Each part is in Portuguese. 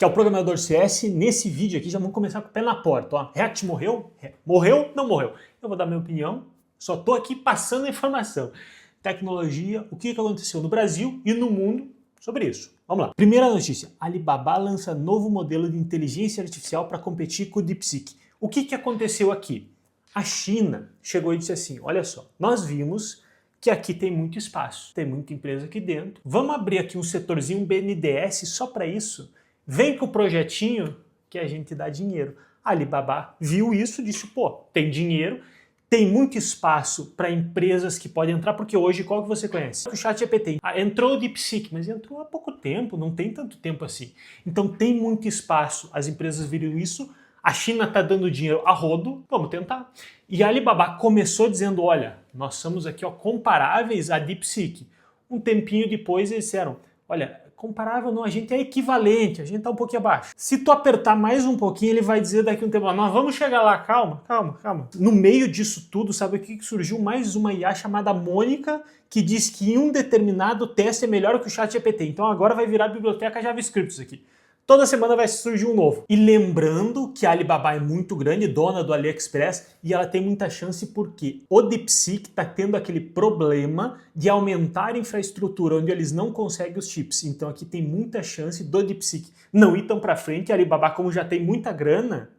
que é o programador CS. Nesse vídeo aqui já vamos começar com o pé na porta. Ó. React morreu? Morreu? Não morreu. Eu vou dar minha opinião, só estou aqui passando a informação. Tecnologia, o que aconteceu no Brasil e no mundo sobre isso. Vamos lá. Primeira notícia, Alibaba lança novo modelo de inteligência artificial para competir com o DeepSeek. O que aconteceu aqui? A China chegou e disse assim, olha só, nós vimos que aqui tem muito espaço, tem muita empresa aqui dentro, vamos abrir aqui um setorzinho, um BNDES só para isso, vem com o projetinho que a gente dá dinheiro. A Alibaba viu isso, disse, pô, tem dinheiro, tem muito espaço para empresas que podem entrar, porque hoje qual que você conhece? O ChatGPT. Entrou o DeepSeek, mas entrou há pouco tempo, não tem tanto tempo assim. Então tem muito espaço, as empresas viram isso, a China está dando dinheiro a rodo, vamos tentar. E a Alibaba começou dizendo, olha, nós somos aqui ó, comparáveis a DeepSeek. Um tempinho depois eles disseram, olha, comparável não, a gente é equivalente, a gente está um pouquinho abaixo. Se tu apertar mais um pouquinho, ele vai dizer daqui a um tempo, nós vamos chegar lá, calma, calma, calma. No meio disso tudo, sabe o que surgiu? Mais uma IA chamada Mônica, que diz que em um determinado teste é melhor que o ChatGPT. Então agora vai virar biblioteca JavaScript isso aqui. Toda semana vai surgir um novo. E lembrando que a Alibaba é muito grande, dona do AliExpress, e ela tem muita chance porque o DeepSeek está tendo aquele problema de aumentar a infraestrutura, onde eles não conseguem os chips. Então aqui tem muita chance do DeepSeek não ir tão para frente, e a Alibaba, como já tem muita grana,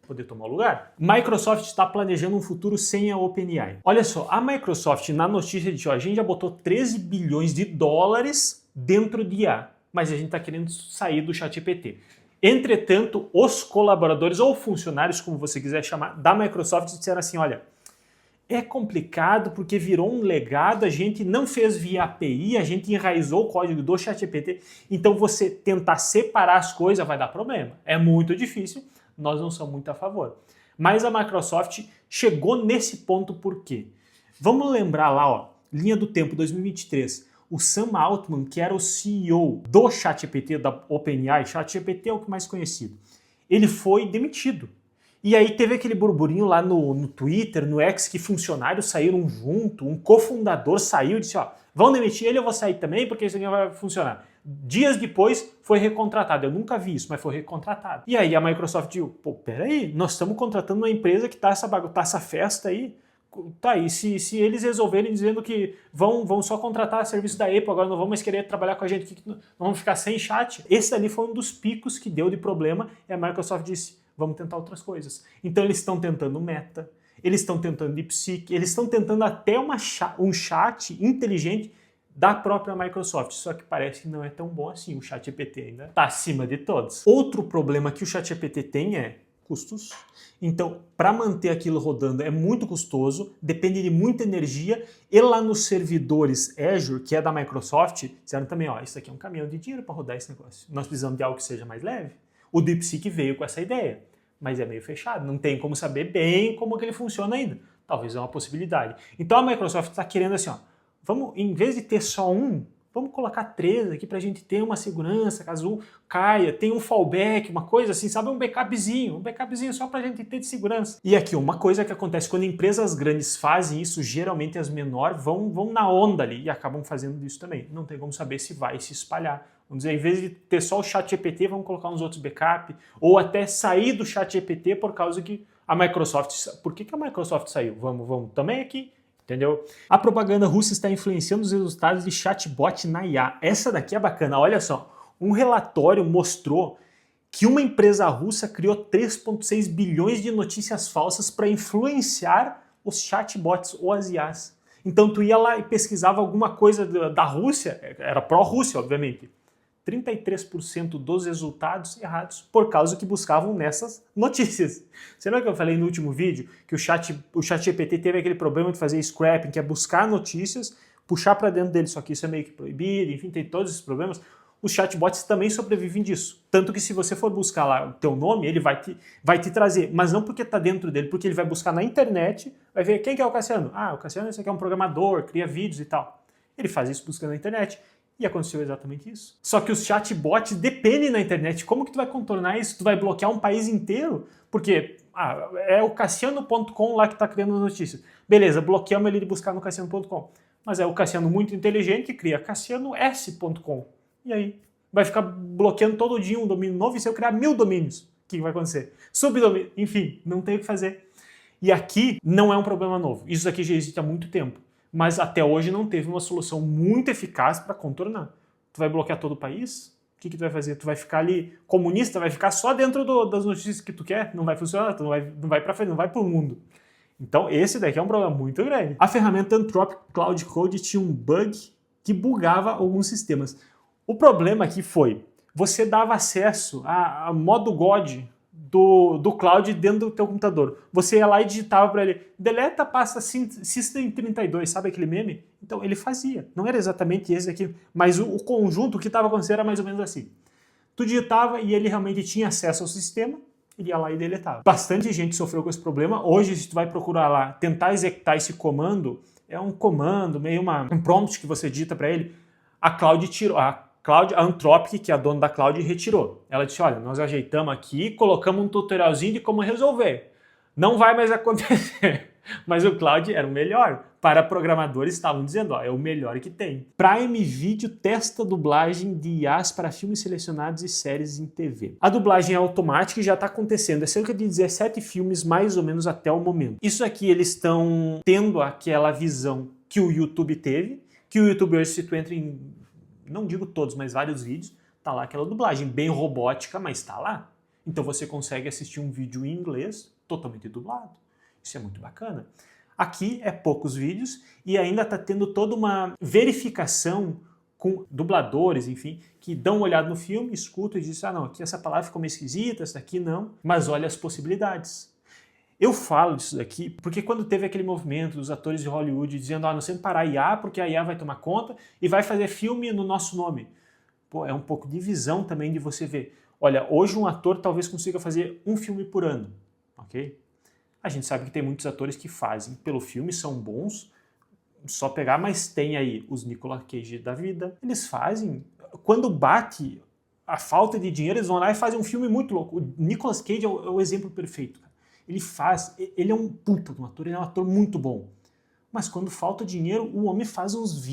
poder tomar o lugar. Microsoft está planejando um futuro sem a OpenAI. Olha só, a Microsoft, na notícia de hoje, a gente já botou 13 bilhões de dólares dentro de IA. Mas a gente está querendo sair do ChatGPT. Entretanto, os colaboradores ou funcionários, como você quiser chamar, da Microsoft disseram assim, olha, é complicado porque virou um legado, a gente não fez via API, a gente enraizou o código do ChatGPT, então você tentar separar as coisas vai dar problema. É muito difícil, nós não somos muito a favor. Mas a Microsoft chegou nesse ponto por quê? Vamos lembrar lá, ó, linha do tempo 2023, o Sam Altman, que era o CEO do ChatGPT, da OpenAI, ChatGPT é o que mais conhecido, ele foi demitido. E aí teve aquele burburinho lá no Twitter, no X, que funcionários saíram junto, um cofundador saiu e disse, ó, vão demitir ele, eu vou sair também, porque isso aqui vai funcionar. Dias depois foi recontratado, eu nunca vi isso, mas foi recontratado. E aí a Microsoft disse, pô, peraí, nós estamos contratando uma empresa que tá essa festa aí, tá, e se eles resolverem dizendo que vão só contratar serviço da Apple, agora não vão mais querer trabalhar com a gente, não vamos ficar sem chat. Esse ali foi um dos picos que deu de problema e a Microsoft disse, vamos tentar outras coisas. Então eles estão tentando Meta, eles estão tentando DeepSeek, eles estão tentando até um chat inteligente da própria Microsoft, só que parece que não é tão bom assim, o ChatGPT ainda está acima de todos. Outro problema que o ChatGPT tem é custos. Então, para manter aquilo rodando é muito custoso, depende de muita energia, e lá nos servidores Azure, que é da Microsoft, disseram também, ó, isso aqui é um caminhão de dinheiro para rodar esse negócio. Nós precisamos de algo que seja mais leve. O DeepSeek veio com essa ideia, mas é meio fechado, não tem como saber bem como que ele funciona ainda. Talvez é uma possibilidade. Então a Microsoft está querendo assim, ó, vamos, em vez de ter só um, vamos colocar 3 aqui para a gente ter uma segurança, caso um caia, tem um fallback, uma coisa assim, sabe? Um backupzinho só para a gente ter de segurança. E aqui, uma coisa que acontece quando empresas grandes fazem isso, geralmente as menores vão na onda ali e acabam fazendo isso também. Não tem como saber se vai se espalhar. Vamos dizer, em vez de ter só o ChatGPT, vamos colocar uns outros backup, ou até sair do ChatGPT por causa que a Microsoft... Por que a Microsoft saiu? Vamos também aqui. Entendeu? A propaganda russa está influenciando os resultados de chatbot na IA. Essa daqui é bacana, olha só. Um relatório mostrou que uma empresa russa criou 3,6 bilhões de notícias falsas para influenciar os chatbots ou as IAs. Então tu ia lá e pesquisava alguma coisa da Rússia, era pró-Rússia, obviamente. 33% dos resultados errados por causa que buscavam nessas notícias. Você lembra que eu falei no último vídeo que o ChatGPT teve aquele problema de fazer scrapping, que é buscar notícias, puxar para dentro dele, só que isso é meio que proibido, enfim, tem todos esses problemas. Os chatbots também sobrevivem disso. Tanto que se você for buscar lá o teu nome, ele vai te trazer, mas não porque está dentro dele, porque ele vai buscar na internet, vai ver quem que é o Cassiano. Ah, o Cassiano esse aqui é um programador, cria vídeos e tal. Ele faz isso buscando na internet. E aconteceu exatamente isso. Só que os chatbots dependem da internet. Como que tu vai contornar isso? Tu vai bloquear um país inteiro? Porque é o Cassiano.com lá que está criando notícias. Beleza, bloqueamos ele de buscar no Cassiano.com. Mas é o Cassiano muito inteligente que cria CassianoS.com. E aí? vai ficar bloqueando todo dia um domínio novo, e se eu criar 1000 domínios, o que vai acontecer? Subdomínio, enfim, não tem o que fazer. E aqui não é um problema novo, isso aqui já existe há muito tempo, mas até hoje não teve uma solução muito eficaz para contornar. Tu vai bloquear todo o país? O que tu vai fazer? Tu vai ficar ali comunista, vai ficar só dentro das notícias que tu quer? Não vai funcionar, tu não vai para frente, não vai para o mundo. Então esse daqui é um problema muito grande. A ferramenta Anthropic Cloud Code tinha um bug que bugava alguns sistemas. O problema aqui foi, você dava acesso a modo God do cloud dentro do teu computador. Você ia lá e digitava para ele, deleta a pasta System32, sabe aquele meme? Então ele fazia. Não era exatamente esse aqui, mas o conjunto que estava acontecendo era mais ou menos assim. Tu digitava e ele realmente tinha acesso ao sistema, ele ia lá e deletava. Bastante gente sofreu com esse problema. Hoje, se tu vai procurar lá, tentar executar esse comando, é um comando, meio um prompt que você digita para ele, a Cloud tirou, a Anthropic, que é a dona da Cloud, retirou. Ela disse, olha, nós ajeitamos aqui, colocamos um tutorialzinho de como resolver. Não vai mais acontecer. Mas o Cloud era o melhor. Para programadores estavam dizendo, ó, é o melhor que tem. Prime Video testa a dublagem de IAs para filmes selecionados e séries em TV. A dublagem é automática e já está acontecendo. É cerca de 17 filmes mais ou menos até o momento. Isso aqui eles estão tendo aquela visão que o YouTube teve, que o YouTube hoje, se tu entra em, não digo todos, mas vários vídeos, tá lá aquela dublagem bem robótica, mas tá lá. Então você consegue assistir um vídeo em inglês totalmente dublado. Isso é muito bacana. Aqui é poucos vídeos e ainda está tendo toda uma verificação com dubladores, enfim, que dão uma olhada no filme, escutam e dizem, ah não, aqui essa palavra ficou meio esquisita, essa daqui não, mas olha as possibilidades. Eu falo disso daqui porque quando teve aquele movimento dos atores de Hollywood dizendo, ah, nós temos que parar a IA porque a IA vai tomar conta e vai fazer filme no nosso nome. Pô, é um pouco de visão também de você ver. Olha, hoje um ator talvez consiga fazer um filme por ano, ok? A gente sabe que tem muitos atores que fazem pelo filme, são bons, só pegar, mas tem aí os Nicolas Cage da vida. Eles fazem, quando bate a falta de dinheiro, eles vão lá e fazem um filme muito louco. O Nicolas Cage é o exemplo perfeito. Ele é um puta de um ator, ele é um ator muito bom. Mas quando falta dinheiro, o homem faz uns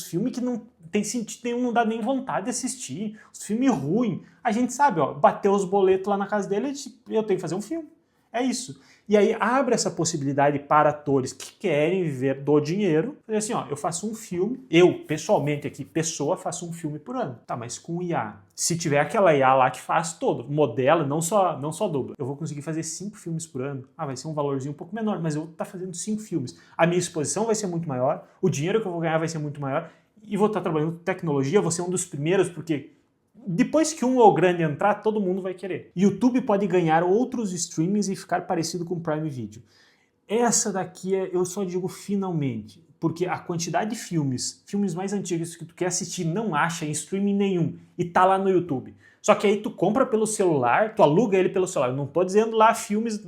filmes que não tem sentido nenhum, não dá nem vontade de assistir. Os filmes ruins. A gente sabe, ó, bateu os boletos lá na casa dele, eu tenho que fazer um filme. É isso. E aí abre essa possibilidade para atores que querem viver do dinheiro. Assim, ó, eu faço um filme, eu, pessoalmente aqui, pessoa, faço um filme por ano. Tá, mas com IA. Se tiver aquela IA lá que faz todo, modela, não só dubla. Eu vou conseguir fazer 5 filmes por ano. Ah, vai ser um valorzinho um pouco menor, mas eu vou estar fazendo 5 filmes. A minha exposição vai ser muito maior, o dinheiro que eu vou ganhar vai ser muito maior, e vou estar trabalhando com tecnologia, vou ser um dos primeiros, porque depois que um ou grande entrar, todo mundo vai querer. YouTube pode ganhar outros streamings e ficar parecido com o Prime Video. Essa daqui eu só digo finalmente, porque a quantidade de filmes mais antigos que tu quer assistir não acha em streaming nenhum e tá lá no YouTube. Só que aí tu compra pelo celular, tu aluga ele pelo celular. Eu não tô dizendo lá filmes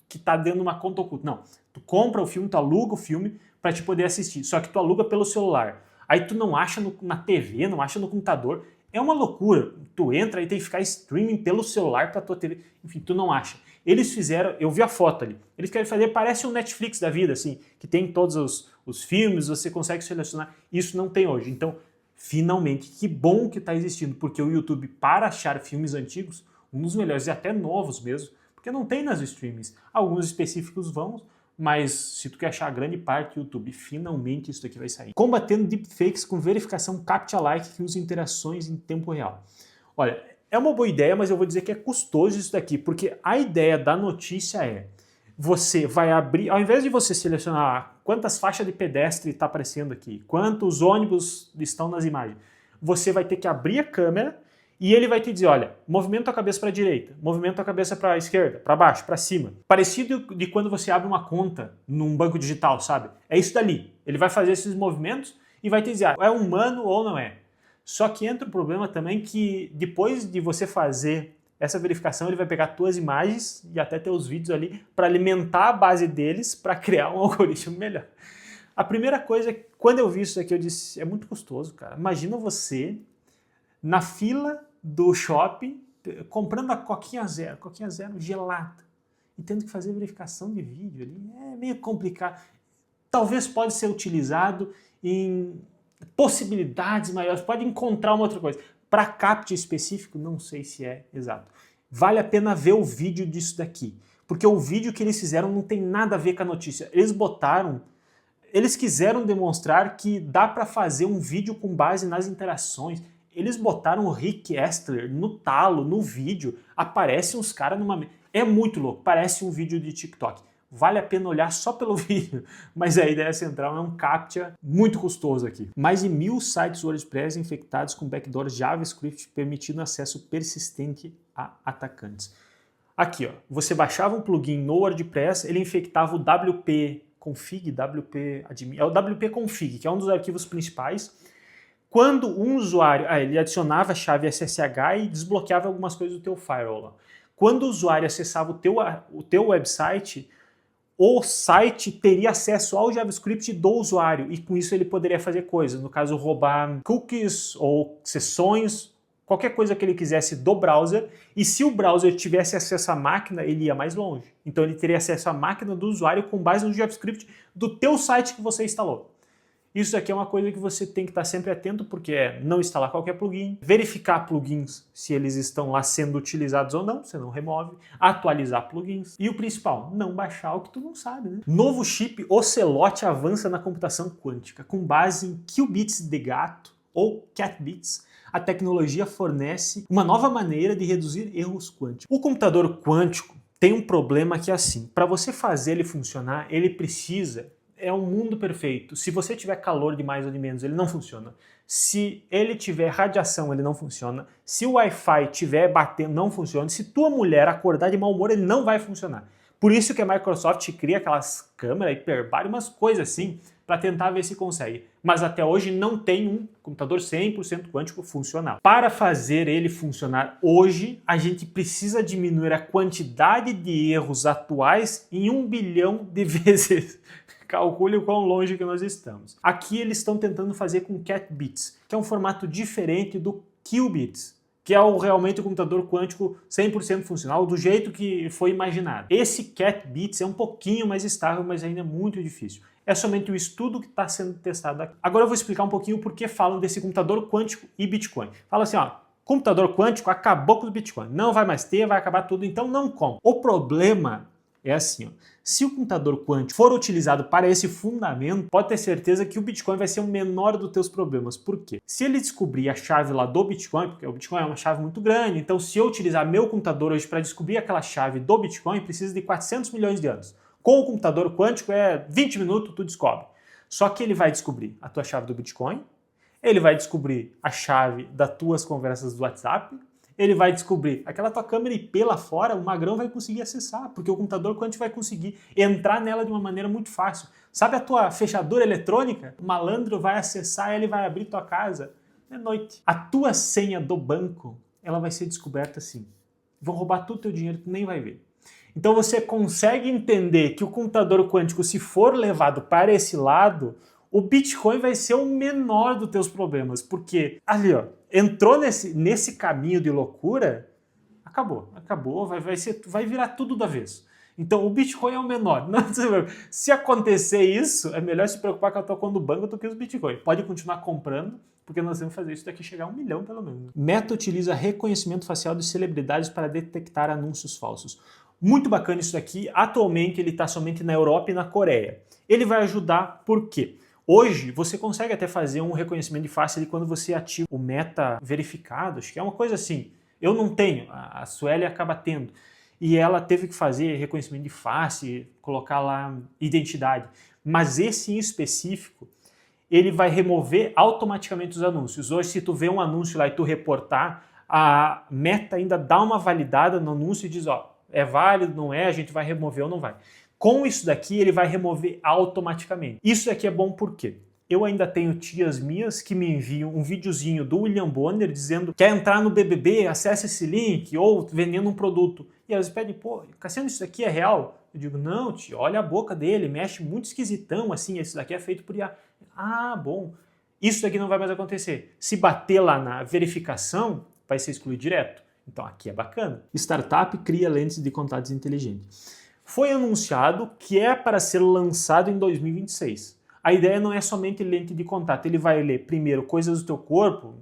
que tá dentro de uma conta oculta, não. Tu compra o filme, tu aluga o filme para te poder assistir. Só que tu aluga pelo celular. Aí tu não acha na TV, não acha no computador. É uma loucura. Tu entra e tem que ficar streaming pelo celular pra tua TV. Enfim, tu não acha. Eles fizeram, eu vi a foto ali, eles querem fazer, parece um Netflix da vida, assim, que tem todos os filmes, você consegue selecionar. Isso não tem hoje. Então, finalmente, que bom que está existindo, porque o YouTube, para achar filmes antigos, um dos melhores, e até novos mesmo, porque não tem nas streamings. Alguns específicos vão, mas se tu quer achar a grande parte do YouTube, finalmente isso aqui vai sair. Combatendo deepfakes com verificação CAPTCHA-like que usa interações em tempo real. Olha, é uma boa ideia, mas eu vou dizer que é custoso isso daqui, porque a ideia da notícia é, você vai abrir, ao invés de você selecionar quantas faixas de pedestre está aparecendo aqui, quantos ônibus estão nas imagens, você vai ter que abrir a câmera e ele vai te dizer, olha, movimenta a cabeça para a direita, movimenta a cabeça para a esquerda, para baixo, para cima. Parecido de quando você abre uma conta num banco digital, sabe? É isso dali. Ele vai fazer esses movimentos e vai te dizer, é humano ou não é. Só que entra o problema também que depois de você fazer essa verificação, ele vai pegar tuas imagens e até teus vídeos ali para alimentar a base deles para criar um algoritmo melhor. A primeira coisa, quando eu vi isso aqui, eu disse, é muito custoso, cara. Imagina você na fila do shopping, comprando a coquinha zero gelada, e tendo que fazer verificação de vídeo ali, é meio complicado. Talvez pode ser utilizado em possibilidades maiores, pode encontrar uma outra coisa. Para CAPTCHA específico, não sei se é exato. Vale a pena ver o vídeo disso daqui, porque o vídeo que eles fizeram não tem nada a ver com a notícia. Eles quiseram demonstrar que dá para fazer um vídeo com base nas interações. Eles botaram o Rick Astley no talo, no vídeo, aparecem uns caras numa... É muito louco, parece um vídeo de TikTok. Vale a pena olhar só pelo vídeo, mas a ideia central é um CAPTCHA muito custoso aqui. Mais de 1000 sites WordPress infectados com backdoor JavaScript permitindo acesso persistente a atacantes. Aqui, ó, você baixava um plugin no WordPress, ele infectava o WP config, WP admin, é o WP config, que é um dos arquivos principais. Quando um usuário, ele adicionava a chave SSH e desbloqueava algumas coisas do teu firewall lá. Quando o usuário acessava o teu website, o site teria acesso ao JavaScript do usuário e com isso ele poderia fazer coisas, no caso roubar cookies ou sessões, qualquer coisa que ele quisesse do browser, e se o browser tivesse acesso à máquina, ele ia mais longe. Então ele teria acesso à máquina do usuário com base no JavaScript do teu site que você instalou. Isso aqui é uma coisa que você tem que estar sempre atento, porque é não instalar qualquer plugin, verificar plugins se eles estão lá sendo utilizados ou não, você não remove, atualizar plugins e o principal, não baixar o que tu não sabe, né? Novo chip Ocelot avança na computação quântica. Com base em qubits de gato ou cat-bits, a tecnologia fornece uma nova maneira de reduzir erros quânticos. O computador quântico tem um problema que é assim, para você fazer ele funcionar, ele precisa... É um mundo perfeito. Se você tiver calor de mais ou de menos, ele não funciona. Se ele tiver radiação, ele não funciona. Se o Wi-Fi estiver batendo, não funciona. Se tua mulher acordar de mau humor, ele não vai funcionar. Por isso que a Microsoft cria aquelas câmeras hiperbárias, umas coisas assim, para tentar ver se consegue. Mas até hoje não tem um computador 100% quântico funcional. Para fazer ele funcionar hoje, a gente precisa diminuir a quantidade de erros atuais em 1 bilhão de vezes. Calcule o quão longe que nós estamos. Aqui eles estão tentando fazer com cat-bits, que é um formato diferente do qubits, que é realmente o computador quântico 100% funcional, do jeito que foi imaginado. Esse cat-bits é um pouquinho mais estável, mas ainda é muito difícil. É somente o estudo que está sendo testado aqui. Agora eu vou explicar um pouquinho por que falam desse computador quântico e Bitcoin. Fala assim, ó, computador quântico acabou com o Bitcoin, não vai mais ter, vai acabar tudo, então não compra. O problema é assim, ó, se o computador quântico for utilizado para esse fundamento, pode ter certeza que o Bitcoin vai ser o menor dos teus problemas. Por quê? Se ele descobrir a chave lá do Bitcoin, porque o Bitcoin é uma chave muito grande, então se eu utilizar meu computador hoje para descobrir aquela chave do Bitcoin, precisa de 400 milhões de anos. Com o computador quântico é 20 minutos, tu descobre. Só que ele vai descobrir a tua chave do Bitcoin, ele vai descobrir a chave das tuas conversas do WhatsApp, ele vai descobrir aquela tua câmera IP lá fora, o magrão vai conseguir acessar, porque o computador quântico vai conseguir entrar nela de uma maneira muito fácil. Sabe a tua fechadura eletrônica? O malandro vai acessar e ele vai abrir tua casa de noite. A tua senha do banco, ela vai ser descoberta assim. Vão roubar todo o teu dinheiro, tu nem vai ver. Então você consegue entender que o computador quântico, se for levado para esse lado, o Bitcoin vai ser o menor dos teus problemas, porque ali, ó, entrou nesse caminho de loucura, acabou, vai virar tudo da vez. Então o Bitcoin é o menor. Se acontecer isso, é melhor se preocupar com a tua conta do banco do que os Bitcoin. Pode continuar comprando, porque nós temos que fazer isso daqui chegar a 1 milhão pelo menos. Meta utiliza reconhecimento facial de celebridades para detectar anúncios falsos. Muito bacana isso daqui. Atualmente ele está somente na Europa e na Coreia. Ele vai ajudar por quê? Hoje, você consegue até fazer um reconhecimento de face ali quando você ativa o meta verificado, acho que é uma coisa assim. Eu não tenho, a Sueli acaba tendo. E ela teve que fazer reconhecimento de face, colocar lá identidade. Mas esse em específico, ele vai remover automaticamente os anúncios. Hoje, se tu vê um anúncio lá e tu reportar, a Meta ainda dá uma validada no anúncio e diz, ó, é válido, não é, a gente vai remover ou não vai. Com isso daqui, ele vai remover automaticamente. Isso daqui é bom por quê? Eu ainda tenho tias minhas que me enviam um videozinho do William Bonner dizendo quer entrar no BBB, acesse esse link, ou vendendo um produto. E elas pedem, pô, Cassiano, isso daqui é real? Eu digo, não, tio, olha a boca dele, mexe muito esquisitão, assim, esse daqui é feito por IA. Ah, bom. Isso daqui não vai mais acontecer. Se bater lá na verificação, vai ser excluído direto. Então aqui é bacana. Startup cria lentes de contatos inteligentes. Foi anunciado que é para ser lançado em 2026. A ideia não é somente lente de contato, ele vai ler primeiro coisas do teu corpo,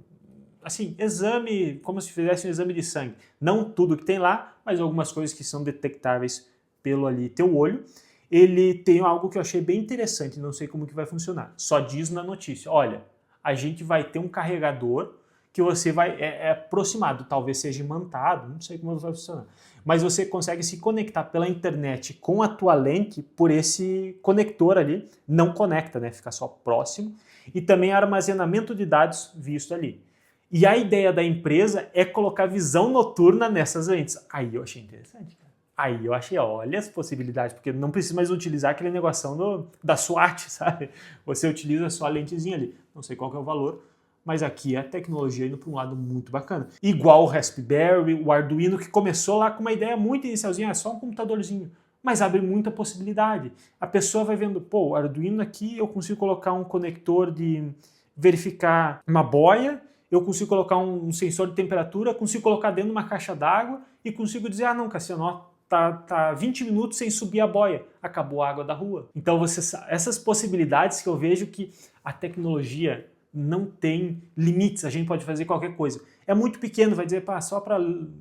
assim, exame, como se fizesse um exame de sangue. Não tudo que tem lá, mas algumas coisas que são detectáveis pelo ali teu olho. Ele tem algo que eu achei bem interessante, não sei como que vai funcionar. Só diz na notícia, olha, a gente vai ter um carregador que você vai, é aproximado, talvez seja imantado, não sei como vai funcionar. Mas você consegue se conectar pela internet com a tua lente por esse conector ali, não conecta, né? Fica só próximo. E também armazenamento de dados visto ali. E a ideia da empresa é colocar visão noturna nessas lentes. Aí eu achei interessante, cara. Aí eu achei, olha as possibilidades, porque não precisa mais utilizar aquele negocinho da SWAT, sabe? Você utiliza só a lentezinha ali. Não sei qual que é o valor, mas aqui é a tecnologia indo para um lado muito bacana. Igual o Raspberry, o Arduino, que começou lá com uma ideia muito inicialzinha, é só um computadorzinho, mas abre muita possibilidade. A pessoa vai vendo, pô, o Arduino aqui eu consigo colocar um conector de verificar uma boia, eu consigo colocar um sensor de temperatura, consigo colocar dentro de uma caixa d'água e consigo dizer, ah não, Cassiano, ó, tá 20 minutos sem subir a boia, acabou a água da rua. Então essas possibilidades que eu vejo que a tecnologia não tem limites, a gente pode fazer qualquer coisa. É muito pequeno, vai dizer, pá, só para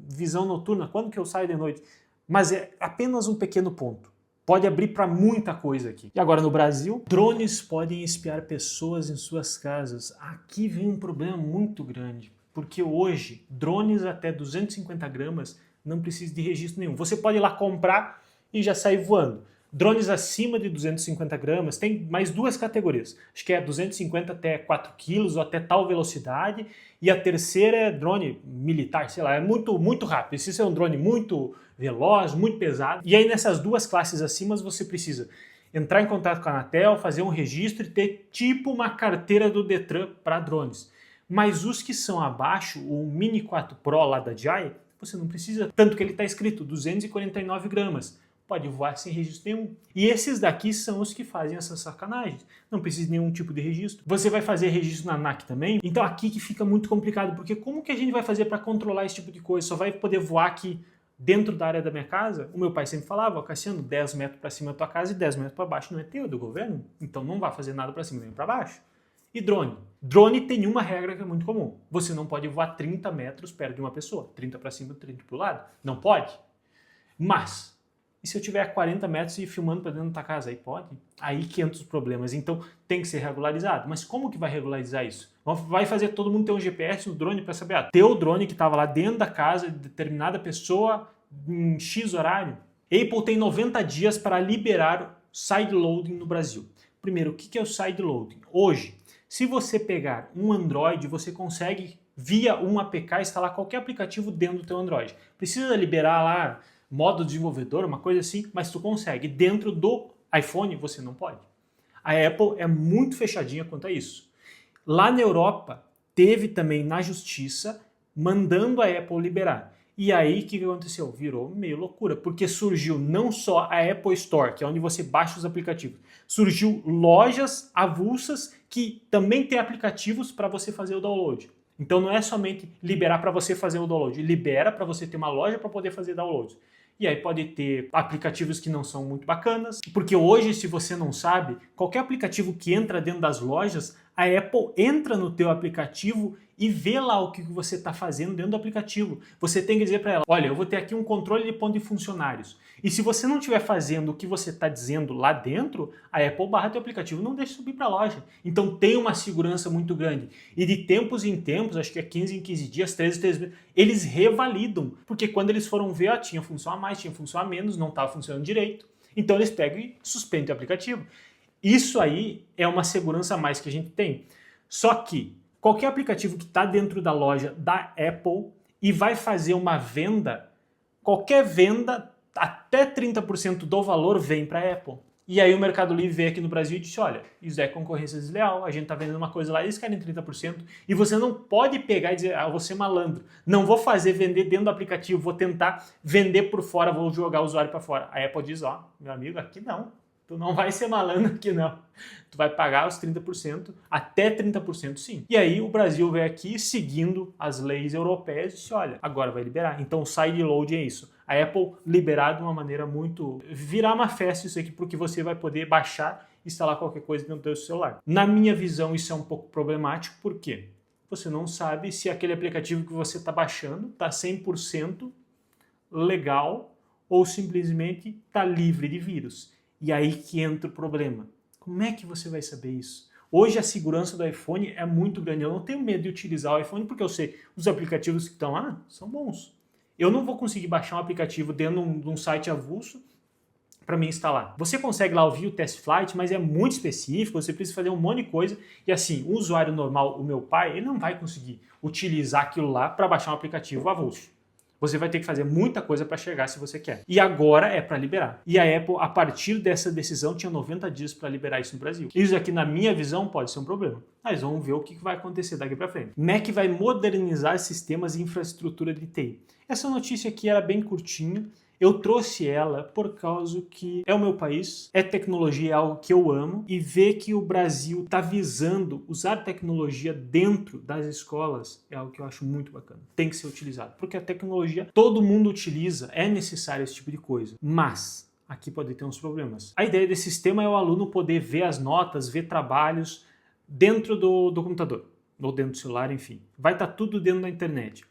visão noturna, quando que eu saio de noite? Mas é apenas um pequeno ponto. Pode abrir para muita coisa aqui. E agora no Brasil, drones podem espiar pessoas em suas casas. Aqui vem um problema muito grande, porque hoje, drones até 250 gramas não precisa de registro nenhum. Você pode ir lá comprar e já sair voando. Drones acima de 250 gramas tem mais duas categorias. Acho que é 250 até 4 quilos ou até tal velocidade. E a terceira é drone militar, sei lá, é muito rápido. Se é um drone muito veloz, muito pesado. E aí nessas duas classes acima você precisa entrar em contato com a Anatel, fazer um registro e ter tipo uma carteira do Detran para drones. Mas os que são abaixo, o Mini 4 Pro lá da DJI, você não precisa, tanto que ele está escrito 249 gramas. Pode voar sem registro nenhum. E esses daqui são os que fazem essas sacanagens. Não precisa de nenhum tipo de registro. Você vai fazer registro na ANAC também? Então aqui que fica muito complicado, porque como que a gente vai fazer para controlar esse tipo de coisa? Só vai poder voar aqui dentro da área da minha casa? O meu pai sempre falava, Cassiano, 10 metros para cima da tua casa e 10 metros para baixo não é teu, é do governo. Então não vai fazer nada para cima nem para baixo. E drone? Drone tem uma regra que é muito comum. Você não pode voar 30 metros perto de uma pessoa. 30 para cima, 30 para o lado. Não pode. Mas e se eu tiver a 40 metros e filmando para dentro da tua casa? Aí pode? Aí que entram os problemas. Então tem que ser regularizado. Mas como que vai regularizar isso? Vai fazer todo mundo ter um GPS no drone para saber, teu drone que estava lá dentro da casa de determinada pessoa em X horário? Apple tem 90 dias para liberar sideloading no Brasil. Primeiro, o que é o sideloading? Hoje, se você pegar um Android, você consegue, via um APK, instalar qualquer aplicativo dentro do teu Android. Precisa liberar lá modo desenvolvedor, uma coisa assim, mas tu consegue. Dentro do iPhone você não pode. A Apple é muito fechadinha quanto a isso. Lá na Europa, teve também na justiça mandando a Apple liberar. E aí, o que aconteceu? Virou meio loucura, porque surgiu não só a Apple Store, que é onde você baixa os aplicativos, surgiu lojas avulsas que também tem aplicativos para você fazer o download. Então não é somente liberar para você fazer o download, libera para você ter uma loja para poder fazer download. E aí pode ter aplicativos que não são muito bacanas, porque hoje, se você não sabe, qualquer aplicativo que entra dentro das lojas, a Apple entra no teu aplicativo e vê lá o que você está fazendo dentro do aplicativo. Você tem que dizer para ela, olha, eu vou ter aqui um controle de ponto de funcionários. E se você não estiver fazendo o que você está dizendo lá dentro, a Apple barra teu aplicativo, não deixa subir para a loja. Então tem uma segurança muito grande. E de tempos em tempos, acho que é 15 em 15 dias, 13 em 13 meses, eles revalidam. Porque quando eles foram ver, tinha função a mais, tinha função a menos, não estava funcionando direito. Então eles pegam e suspendem o aplicativo. Isso aí é uma segurança a mais que a gente tem. Só que qualquer aplicativo que está dentro da loja da Apple e vai fazer uma venda, qualquer venda, até 30% do valor vem para a Apple. E aí o Mercado Livre veio aqui no Brasil e disse, olha, isso é concorrência desleal, a gente está vendendo uma coisa lá, eles querem 30%, e você não pode pegar e dizer, ah, vou ser malandro, não vou fazer vender dentro do aplicativo, vou tentar vender por fora, vou jogar o usuário para fora. A Apple diz, ó, meu amigo, aqui não. Tu não vai ser malandro aqui, não. Tu vai pagar os 30%, até 30% sim. E aí o Brasil veio aqui seguindo as leis europeias e disse, olha, agora vai liberar. Então o sideload é isso. A Apple liberar de uma maneira muito... virar uma festa isso aqui, porque você vai poder baixar e instalar qualquer coisa dentro do seu celular. Na minha visão, isso é um pouco problemático, por quê? você não sabe se aquele aplicativo que você está baixando está 100% legal ou simplesmente está livre de vírus. E aí que entra o problema. Como é que você vai saber isso? Hoje a segurança do iPhone é muito grande. Eu não tenho medo de utilizar o iPhone porque eu sei os aplicativos que estão lá são bons. Eu não vou conseguir baixar um aplicativo dentro de um site avulso para me instalar. Você consegue lá ouvir o Test Flight, mas é muito específico, você precisa fazer um monte de coisa. E assim, o usuário normal, o meu pai, ele não vai conseguir utilizar aquilo lá para baixar um aplicativo avulso. Você vai ter que fazer muita coisa para chegar se você quer. E agora é para liberar. E a Apple, a partir dessa decisão, tinha 90 dias para liberar isso no Brasil. Isso aqui, na minha visão, pode ser um problema. Mas vamos ver o que vai acontecer daqui para frente. Mac vai modernizar sistemas e infraestrutura de TI. Essa notícia aqui era bem curtinha. Eu trouxe ela por causa que é o meu país, é tecnologia, é algo que eu amo, e ver que o Brasil está visando usar tecnologia dentro das escolas é algo que eu acho muito bacana. Tem que ser utilizado, porque a tecnologia todo mundo utiliza, é necessário esse tipo de coisa. Mas aqui pode ter uns problemas. A ideia desse sistema é o aluno poder ver as notas, ver trabalhos dentro do computador, ou dentro do celular, enfim. Vai estar tudo dentro da internet.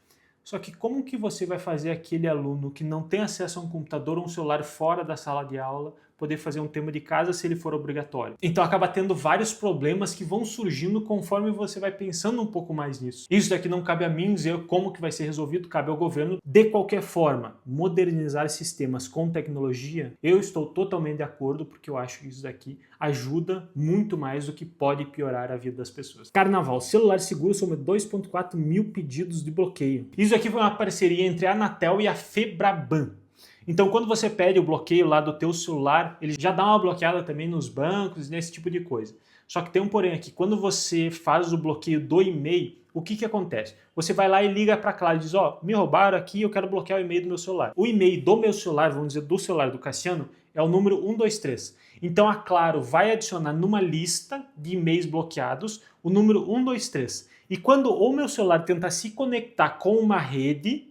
Só que como que você vai fazer aquele aluno que não tem acesso a um computador ou um celular fora da sala de aula poder fazer um tema de casa se ele for obrigatório? Então acaba tendo vários problemas que vão surgindo conforme você vai pensando um pouco mais nisso. Isso daqui não cabe a mim dizer como que vai ser resolvido, cabe ao governo. De qualquer forma, modernizar sistemas com tecnologia, eu estou totalmente de acordo, porque eu acho que isso daqui ajuda muito mais do que pode piorar a vida das pessoas. Carnaval, celular seguro sobre 2.4 mil pedidos de bloqueio. Isso aqui foi uma parceria entre a Anatel e a Febraban. Então, quando você pede o bloqueio lá do teu celular, ele já dá uma bloqueada também nos bancos, nesse tipo de coisa. Só que tem um porém aqui, quando você faz o bloqueio do e-mail, o que acontece? Você vai lá e liga para a Claro e diz, ó, me roubaram aqui, eu quero bloquear o e-mail do meu celular. O e-mail do meu celular, vamos dizer, do celular do Cassiano, é o número 123. Então a Claro vai adicionar numa lista de e-mails bloqueados o número 123. E quando o meu celular tentar se conectar com uma rede,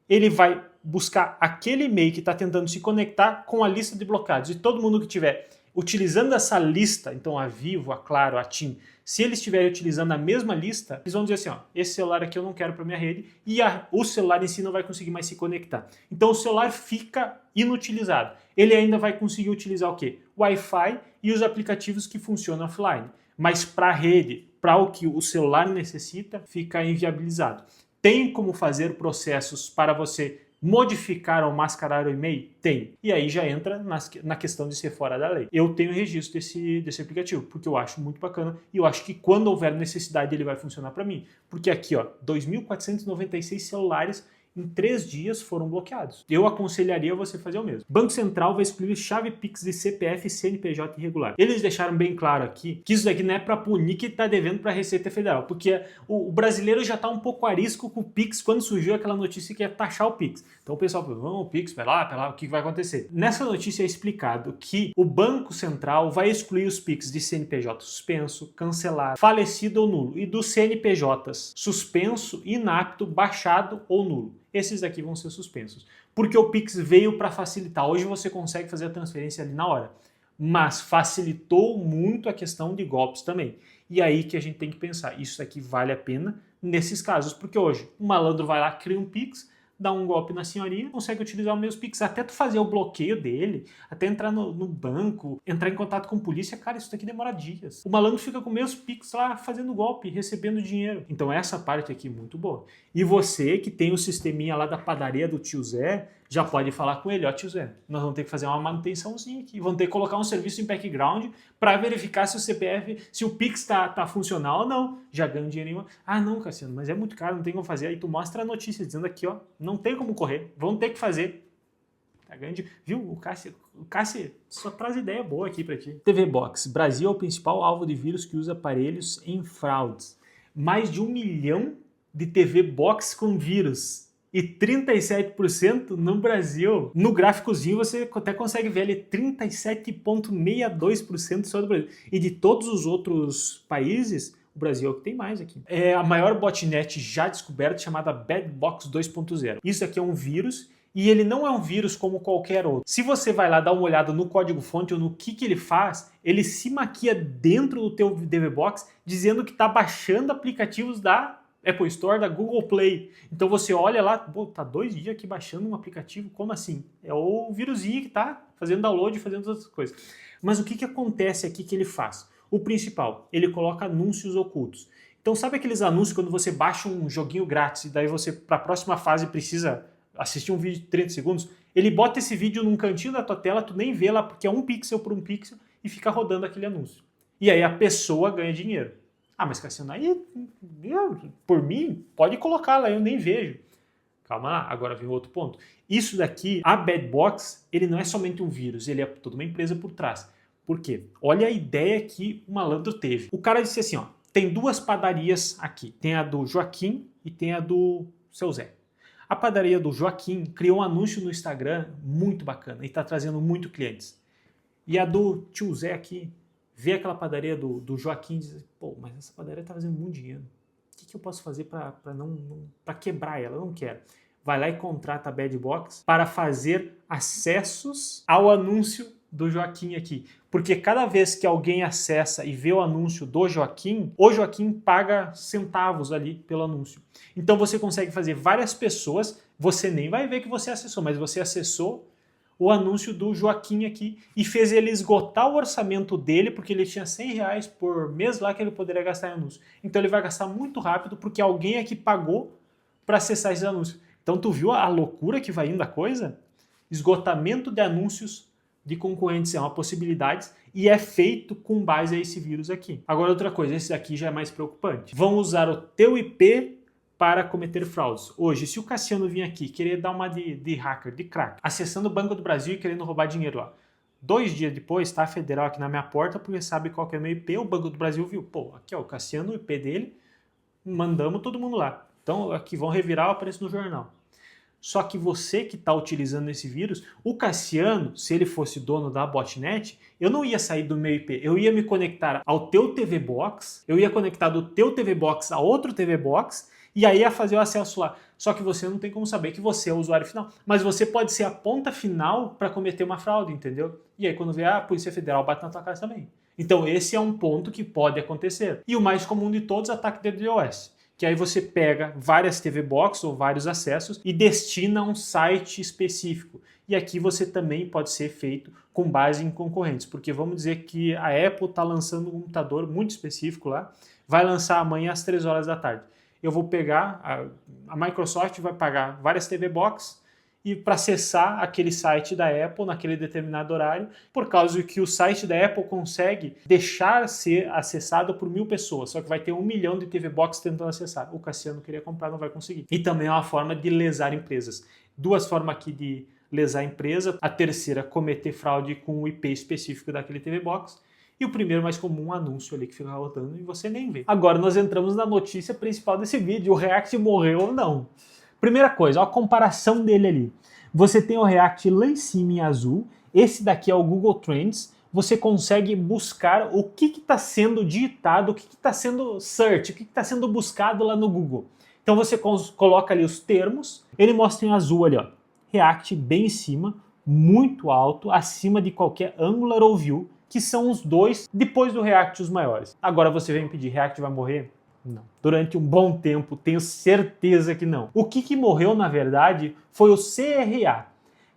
ele vai buscar aquele e-mail que está tentando se conectar com a lista de bloqueados. E todo mundo que estiver utilizando essa lista, então a Vivo, a Claro, a TIM, se eles estiverem utilizando a mesma lista, eles vão dizer assim, ó, esse celular aqui eu não quero para minha rede, e o celular em si não vai conseguir mais se conectar. Então o celular fica inutilizado. Ele ainda vai conseguir utilizar o quê? Wi-Fi e os aplicativos que funcionam offline. Mas para a rede, para o que o celular necessita, fica inviabilizado. Tem como fazer processos para você modificar ou mascarar o e-mail? Tem. E aí já entra na questão de ser fora da lei. Eu tenho registro desse aplicativo, porque eu acho muito bacana e eu acho que quando houver necessidade ele vai funcionar para mim. Porque aqui, ó, 2.496 celulares em 3 dias foram bloqueados. Eu aconselharia você fazer o mesmo. Banco Central vai excluir chave Pix de CPF e CNPJ irregular. Eles deixaram bem claro aqui que isso daqui não é para punir quem está devendo para a Receita Federal, porque o brasileiro já está um pouco arisco com o Pix quando surgiu aquela notícia que ia taxar o Pix. Então o pessoal falou, vamos, o Pix, vai lá, o que vai acontecer? Nessa notícia é explicado que o Banco Central vai excluir os Pix de CNPJ suspenso, cancelado, falecido ou nulo, e dos CNPJs suspenso, inapto, baixado ou nulo. Esses aqui vão ser suspensos. Porque o Pix veio para facilitar. Hoje você consegue fazer a transferência ali na hora. Mas facilitou muito a questão de golpes também. E aí que a gente tem que pensar, isso aqui vale a pena nesses casos. Porque hoje o malandro vai lá, cria um Pix, dá um golpe na senhorinha, consegue utilizar o mesmo Pix, até tu fazer o bloqueio dele, até entrar no banco, entrar em contato com a polícia, cara, isso daqui demora dias. O malandro fica com o mesmo Pix lá fazendo golpe, recebendo dinheiro. Então essa parte aqui é muito boa. E você que tem o sisteminha lá da padaria do tio Zé, já pode falar com ele, ó tio Zé, nós vamos ter que fazer uma manutençãozinha aqui, vamos ter que colocar um serviço em background para verificar se o CPF, se o Pix tá funcional ou não. Já ganha um dinheirinho. Ah não, Cassiano, mas é muito caro, não tem como fazer. Aí tu mostra a notícia dizendo aqui, ó, não tem como correr, vamos ter que fazer. Tá grande, viu? O Cássio só traz ideia boa aqui para ti. TV Box, Brasil é o principal alvo de vírus que usa aparelhos em fraudes. Mais de 1 milhão de TV Box com vírus. E 37% no Brasil. No gráficozinho você até consegue ver ali 37,62% só do Brasil. E de todos os outros países, o Brasil é o que tem mais aqui. É a maior botnet já descoberta chamada Bad Box 2.0. Isso aqui é um vírus E ele não é um vírus como qualquer outro. Se você vai lá dar uma olhada no código-fonte ou no que ele faz, ele se maquia dentro do teu DVBox dizendo que está baixando aplicativos da Apple Store, da Google Play. Então você olha lá, pô, tá 2 dias aqui baixando um aplicativo, como assim? É o vírusinho que tá fazendo download e fazendo outras coisas. Mas o que acontece aqui que ele faz? O principal, ele coloca anúncios ocultos. Então sabe aqueles anúncios quando você baixa um joguinho grátis e daí você, para a próxima fase, precisa assistir um vídeo de 30 segundos? Ele bota esse vídeo num cantinho da tua tela, tu nem vê lá porque é 1 pixel por 1 pixel e fica rodando aquele anúncio. E aí a pessoa ganha dinheiro. Ah, mas Cassiano, aí, por mim, pode colocar lá, eu nem vejo. Calma lá, agora vem outro ponto. Isso daqui, a Bad Box, ele não é somente um vírus, ele é toda uma empresa por trás. Por quê? Olha a ideia que o malandro teve. O cara disse assim, ó, tem 2 padarias aqui. Tem a do Joaquim e tem a do seu Zé. A padaria do Joaquim criou um anúncio no Instagram muito bacana e está trazendo muito clientes. E a do tio Zé aqui, vê aquela padaria do Joaquim e diz, pô, mas essa padaria está fazendo muito dinheiro. O que eu posso fazer para quebrar ela? Eu não quero. Vai lá e contrata a Bad Box para fazer acessos ao anúncio do Joaquim aqui. Porque cada vez que alguém acessa e vê o anúncio do Joaquim, o Joaquim paga centavos ali pelo anúncio. Então você consegue fazer várias pessoas, você nem vai ver que você acessou, mas você acessou o anúncio do Joaquim aqui e fez ele esgotar o orçamento dele, porque ele tinha R$100 por mês lá que ele poderia gastar em anúncio. Então ele vai gastar muito rápido porque alguém aqui pagou para acessar esse anúncio. Então tu viu a loucura que vai indo a coisa? Esgotamento de anúncios de concorrentes é uma possibilidade e é feito com base a esse vírus aqui. Agora outra coisa, esse aqui já é mais preocupante. Vão usar o teu IP para cometer fraudes. Hoje, se o Cassiano vir aqui querer dar uma de hacker, de crack, acessando o Banco do Brasil e querendo roubar dinheiro lá, 2 dias depois está a Federal aqui na minha porta porque sabe qual que é o meu IP, o Banco do Brasil viu, pô, aqui ó, o Cassiano, o IP dele, mandamos todo mundo lá. Então aqui vão revirar o preço no jornal. Só que você que está utilizando esse vírus, o Cassiano, se ele fosse dono da botnet, eu não ia sair do meu IP, eu ia me conectar ao teu TV Box, eu ia conectar do teu TV Box a outro TV Box, e aí ia fazer o acesso lá. Só que você não tem como saber que você é o usuário final. Mas você pode ser a ponta final para cometer uma fraude, entendeu? E aí quando vê a Polícia Federal bate na tua casa também. Então esse é um ponto que pode acontecer. E o mais comum de todos é ataque de DDoS. Que aí você pega várias TV Box ou vários acessos e destina a um site específico. E aqui você também pode ser feito com base em concorrentes. Porque vamos dizer que a Apple está lançando um computador muito específico lá, vai lançar amanhã às 3 horas da tarde. Eu vou pegar, a Microsoft vai pagar várias TV Box e para acessar aquele site da Apple naquele determinado horário, por causa que o site da Apple consegue deixar ser acessado por 1000 pessoas, só que vai ter 1 milhão de TV Box tentando acessar. O Cassiano queria comprar, não vai conseguir. E também é uma forma de lesar empresas. 2 formas aqui de lesar a empresa. A terceira, cometer fraude com o IP específico daquele TV Box. E o primeiro mais comum, um anúncio ali que fica rodando e você nem vê. Agora nós entramos na notícia principal desse vídeo, o React morreu ou não. Primeira coisa, ó, a comparação dele ali. Você tem o React lá em cima em azul, esse daqui é o Google Trends, você consegue buscar o que está sendo digitado, o que está sendo search, o que está sendo buscado lá no Google. Então você coloca ali os termos, ele mostra em azul ali, ó, React bem em cima, muito alto, acima de qualquer Angular ou Vue, que são os 2 depois do React os maiores. Agora você vem pedir, React vai morrer? Não. Durante um bom tempo, tenho certeza que não. O que morreu, na verdade, foi o CRA,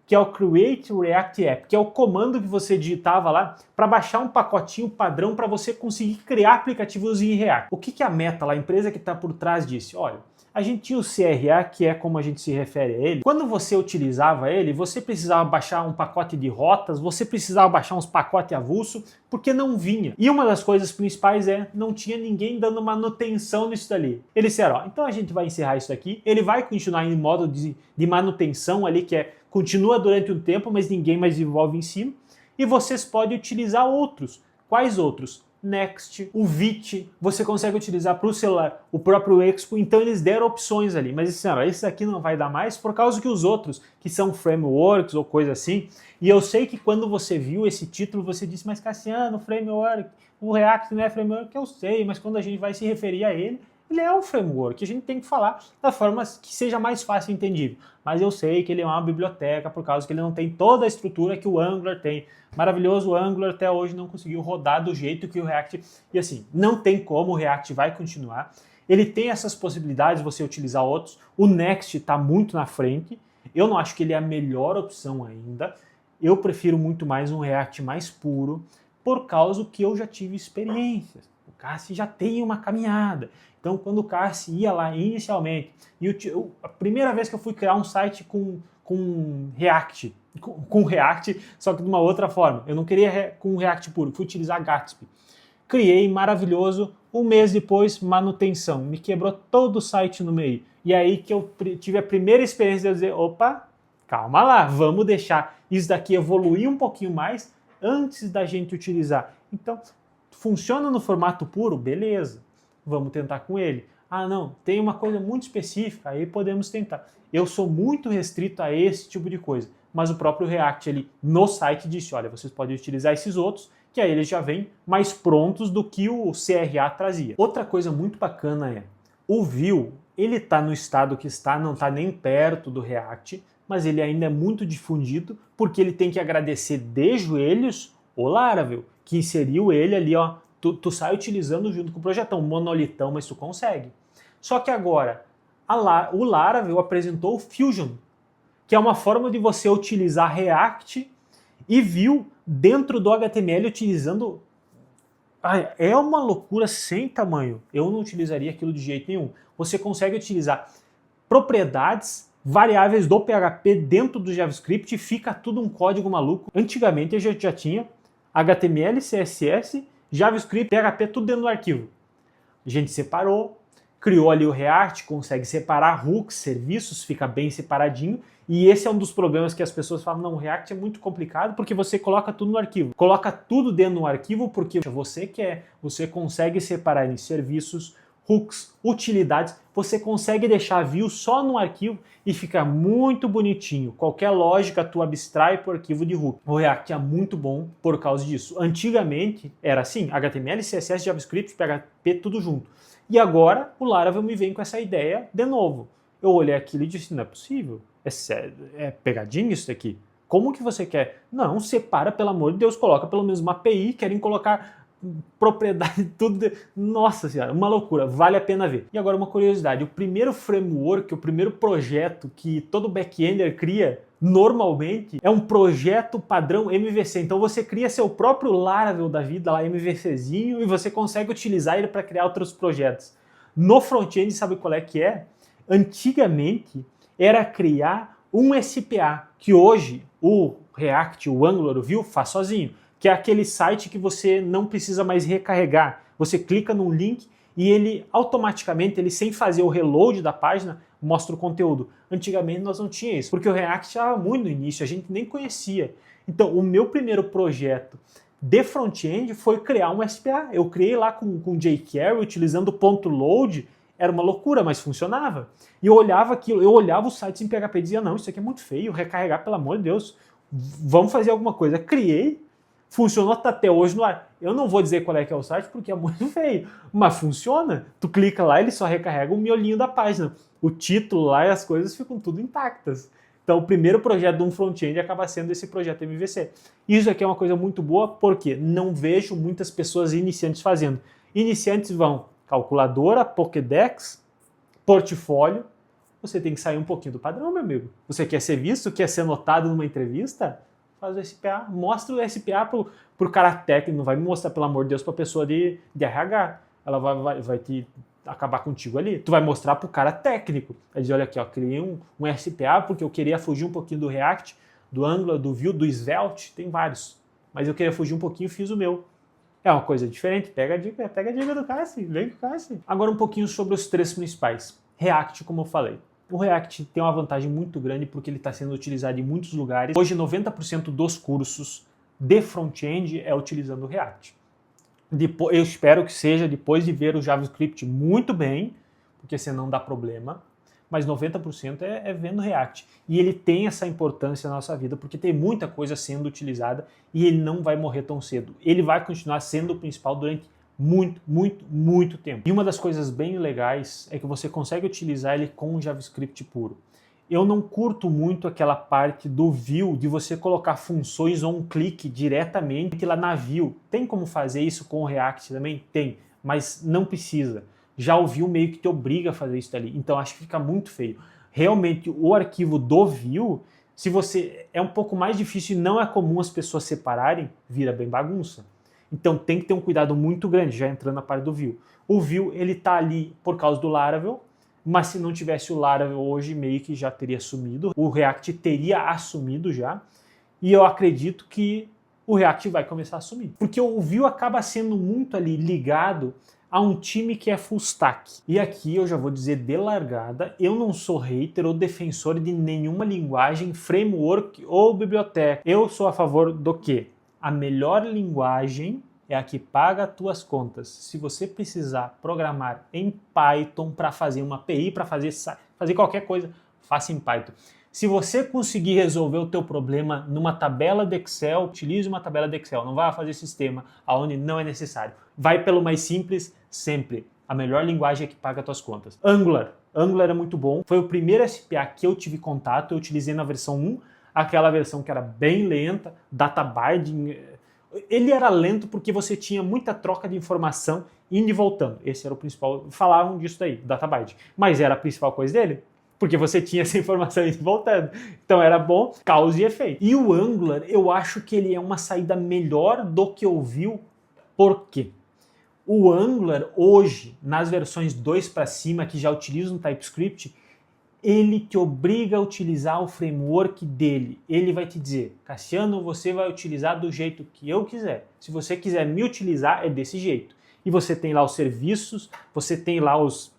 que é o Create React App, que é o comando que você digitava lá para baixar um pacotinho padrão para você conseguir criar aplicativos em React. O que a Meta, a empresa que está por trás disse? Olha, a gente tinha o CRA, que é como a gente se refere a ele. Quando você utilizava ele, você precisava baixar um pacote de rotas, você precisava baixar uns pacotes avulso, porque não vinha. E uma das coisas principais não tinha ninguém dando manutenção nisso dali. Eles disseram, ó, então a gente vai encerrar isso daqui, ele vai continuar em modo de manutenção ali, que continua durante um tempo, mas ninguém mais desenvolve em cima, e vocês podem utilizar outros. Quais outros? Next, o Vite, você consegue utilizar para o celular, o próprio Expo, então eles deram opções ali, mas disseram, esse aqui não vai dar mais por causa que os outros, que são frameworks ou coisa assim, e eu sei que quando você viu esse título, você disse, mas Cassiano, framework, o React não é framework, eu sei, mas quando a gente vai se referir a ele, Ele é um framework, a gente tem que falar da forma que seja mais fácil e entendível. Mas eu sei que ele é uma biblioteca por causa que ele não tem toda a estrutura que o Angular tem. Maravilhoso, o Angular até hoje não conseguiu rodar do jeito que o React... E assim, não tem como, o React vai continuar. Ele tem essas possibilidades de você utilizar outros. O Next está muito na frente. Eu não acho que ele é a melhor opção ainda. Eu prefiro muito mais um React mais puro, por causa que eu já tive experiências. O Cassi já tem uma caminhada. Então, quando o Cassi ia lá inicialmente, e a primeira vez que eu fui criar um site com React, com React, só que de uma outra forma. Eu não queria com React puro, fui utilizar Gatsby. Criei, maravilhoso, um mês depois, manutenção. Me quebrou todo o site no meio. E aí que eu tive a primeira experiência de eu dizer, opa, calma lá, vamos deixar isso daqui evoluir um pouquinho mais antes da gente utilizar. Então, funciona no formato puro? Beleza, vamos tentar com ele. Ah não, tem uma coisa muito específica, aí podemos tentar. Eu sou muito restrito a esse tipo de coisa, mas o próprio React ele, no site disse, olha, vocês podem utilizar esses outros, que aí eles já vêm mais prontos do que o CRA trazia. Outra coisa muito bacana é, o Vue, ele está no estado que está, não está nem perto do React, mas ele ainda é muito difundido, porque ele tem que agradecer de joelhos o Laravel, que inseriu ele ali, ó, tu sai utilizando junto com o projetão, monolitão, mas tu consegue. Só que agora, o Laravel apresentou o Fusion, que é uma forma de você utilizar React e Vue dentro do HTML utilizando... é uma loucura sem tamanho. Eu não utilizaria aquilo de jeito nenhum. Você consegue utilizar propriedades, variáveis do PHP dentro do JavaScript e fica tudo um código maluco. Antigamente a gente já tinha HTML, CSS, JavaScript, PHP, tudo dentro do arquivo. A gente separou, criou ali o React, consegue separar hooks, serviços, fica bem separadinho. E esse é um dos problemas que as pessoas falam, não, o React é muito complicado porque você coloca tudo no arquivo. Coloca tudo dentro do arquivo porque você quer, você consegue separar em serviços, hooks, utilidades, você consegue deixar view só no arquivo e fica muito bonitinho. Qualquer lógica tu abstrai para o arquivo de hook. O React é muito bom por causa disso. Antigamente era assim, HTML, CSS, JavaScript, PHP, tudo junto. E agora o Laravel me vem com essa ideia de novo. Eu olhei aquilo e disse, não é possível, é sério, é pegadinha isso daqui? Como que você quer? Não, separa, pelo amor de Deus, coloca pelo menos uma API, querem colocar propriedade, tudo. Nossa senhora, uma loucura, vale a pena ver. E agora uma curiosidade, o primeiro framework, o primeiro projeto que todo back-ender cria, normalmente, é um projeto padrão MVC. Então você cria seu próprio Laravel da vida, lá MVCzinho, e você consegue utilizar ele para criar outros projetos. No front-end, sabe qual é que é? Antigamente, era criar um SPA, que hoje o React, o Angular, o Vue faz sozinho, que é aquele site que você não precisa mais recarregar. Você clica num link e ele automaticamente, ele sem fazer o reload da página, mostra o conteúdo. Antigamente nós não tínhamos isso, porque o React estava muito no início, a gente nem conhecia. Então, o meu primeiro projeto de front-end foi criar um SPA. Eu criei lá com jQuery, utilizando o ponto .load, era uma loucura, mas funcionava. E eu olhava aquilo, eu olhava os sites em PHP e dizia, não, isso aqui é muito feio, recarregar, pelo amor de Deus, vamos fazer alguma coisa. Criei, funcionou até hoje no ar. Eu não vou dizer qual é que é o site porque é muito feio, mas funciona. Tu clica lá, ele só recarrega o miolinho da página. O título lá e as coisas ficam tudo intactas. Então o primeiro projeto de um front-end acaba sendo esse projeto MVC. Isso aqui é uma coisa muito boa porque não vejo muitas pessoas iniciantes fazendo. Iniciantes vão calculadora, Pokédex, portfólio. Você tem que sair um pouquinho do padrão, meu amigo. Você quer ser visto, quer ser notado numa entrevista? Faz o SPA, mostra o SPA pro cara técnico, não vai me mostrar, pelo amor de Deus, pra pessoa de RH. Ela vai te acabar contigo ali. Tu vai mostrar pro cara técnico. Aí diz, olha aqui, ó, criei um SPA porque eu queria fugir um pouquinho do React, do Angular, do Vue, do Svelte, tem vários. Mas eu queria fugir um pouquinho e fiz o meu. É uma coisa diferente, pega a dica do Cassi, vem com o Cassi. Agora um pouquinho sobre os três principais. React, como eu falei. O React tem uma vantagem muito grande porque ele está sendo utilizado em muitos lugares. Hoje 90% dos cursos de front-end é utilizando o React. Eu espero que seja depois de ver o JavaScript muito bem, porque senão dá problema, mas 90% é vendo React. E ele tem essa importância na nossa vida porque tem muita coisa sendo utilizada e ele não vai morrer tão cedo. Ele vai continuar sendo o principal durante muito, muito, muito tempo. E uma das coisas bem legais é que você consegue utilizar ele com o JavaScript puro. Eu não curto muito aquela parte do view, de você colocar funções ou um clique diretamente lá na view. Tem como fazer isso com o React também? Tem, mas não precisa. Já o view meio que te obriga a fazer isso dali, então acho que fica muito feio. Realmente, o arquivo do view, se você é um pouco mais difícil e não é comum as pessoas separarem, vira bem bagunça. Então tem que ter um cuidado muito grande, já entrando na parte do view. O view, ele tá ali por causa do Laravel, mas se não tivesse o Laravel hoje, meio que já teria sumido. O React teria assumido já, e eu acredito que o React vai começar a assumir. Porque o Vue acaba sendo muito ali ligado a um time que é full stack. E aqui eu já vou dizer de largada, eu não sou hater ou defensor de nenhuma linguagem, framework ou biblioteca. Eu sou a favor do quê? A melhor linguagem é a que paga as tuas contas. Se você precisar programar em Python para fazer uma API, para fazer qualquer coisa, faça em Python. Se você conseguir resolver o teu problema numa tabela de Excel, utilize uma tabela de Excel. Não vá fazer sistema aonde não é necessário. Vai pelo mais simples sempre. A melhor linguagem é que paga as tuas contas. Angular. Angular é muito bom. Foi o primeiro SPA que eu tive contato. Eu utilizei na versão 1, aquela versão que era bem lenta, data binding. Ele era lento porque você tinha muita troca de informação indo e voltando. Esse era o principal. Falavam disso daí, data binding. Mas era a principal coisa dele? Porque você tinha essa informação indo e voltando. Então era bom, causa e efeito. E o Angular, eu acho que ele é uma saída melhor do que o Vue. Por quê? O Angular hoje, nas versões 2 para cima, que já utilizam TypeScript, ele te obriga a utilizar o framework dele. Ele vai te dizer, Cassiano, você vai utilizar do jeito que eu quiser. Se você quiser me utilizar, é desse jeito. E você tem lá os serviços, você tem lá os...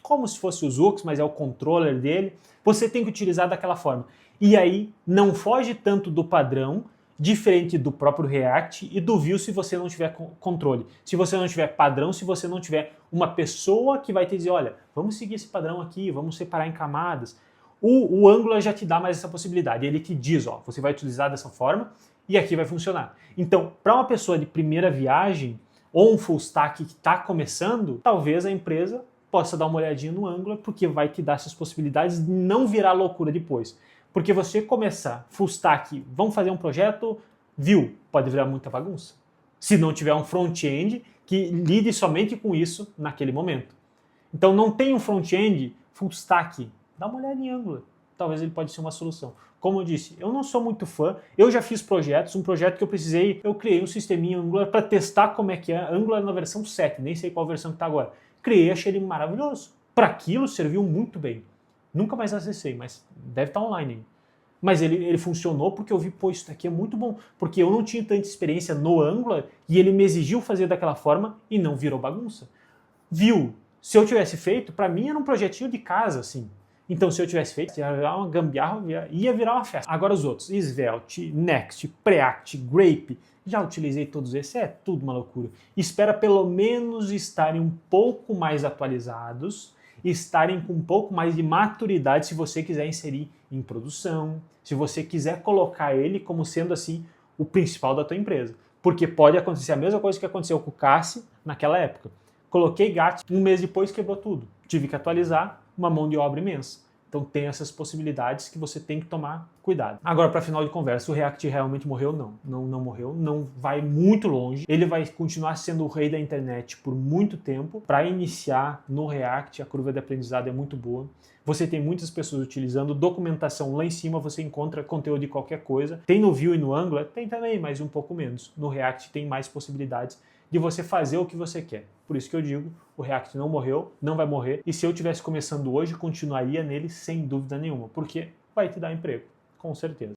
como se fosse os hooks, mas é o controller dele. Você tem que utilizar daquela forma. E aí, não foge tanto do padrão, diferente do próprio React e do Vue se você não tiver controle. Se você não tiver padrão, se você não tiver uma pessoa que vai te dizer, olha, vamos seguir esse padrão aqui, vamos separar em camadas. O Angular já te dá mais essa possibilidade. Ele te diz, ó, você vai utilizar dessa forma e aqui vai funcionar. Então, para uma pessoa de primeira viagem ou um full stack que está começando, talvez a empresa possa dar uma olhadinha no Angular, porque vai te dar essas possibilidades de não virar loucura depois. Porque você começar full stack, vamos fazer um projeto, Vue, pode virar muita bagunça. Se não tiver um front-end que lide somente com isso naquele momento. Então não tem um front-end full stack, dá uma olhada em Angular. Talvez ele pode ser uma solução. Como eu disse, eu não sou muito fã, eu já fiz projetos, um projeto que eu criei um sisteminha Angular para testar como é que é Angular na versão 7, nem sei qual versão que está agora. Criei, achei ele maravilhoso. Para aquilo serviu muito bem. Nunca mais acessei, mas deve estar online. Mas ele funcionou porque eu vi, pô, isso daqui é muito bom. Porque eu não tinha tanta experiência no Angular e ele me exigiu fazer daquela forma e não virou bagunça. Vue, se eu tivesse feito, para mim era um projetinho de casa, assim. Então se eu tivesse feito, ia virar uma gambiarra, ia virar uma festa. Agora os outros, Svelte, Next, Preact, Grape, já utilizei todos esses, é tudo uma loucura. Espera pelo menos estarem um pouco mais atualizados, estarem com um pouco mais de maturidade se você quiser inserir em produção, se você quiser colocar ele como sendo assim o principal da tua empresa. Porque pode acontecer a mesma coisa que aconteceu com o Cassi naquela época. Coloquei GAT, um mês depois quebrou tudo. Tive que atualizar, uma mão de obra imensa. Então tem essas possibilidades que você tem que tomar cuidado. Agora, para final de conversa, o React realmente morreu? Não morreu, não vai muito longe. Ele vai continuar sendo o rei da internet por muito tempo. Para iniciar no React, a curva de aprendizado é muito boa. Você tem muitas pessoas utilizando, documentação lá em cima, você encontra conteúdo de qualquer coisa. Tem no Vue e no Angular? Tem também, mas um pouco menos. No React tem mais possibilidades de você fazer o que você quer. Por isso que eu digo, o React não morreu, não vai morrer, e se eu estivesse começando hoje, continuaria nele sem dúvida nenhuma, porque vai te dar emprego, com certeza.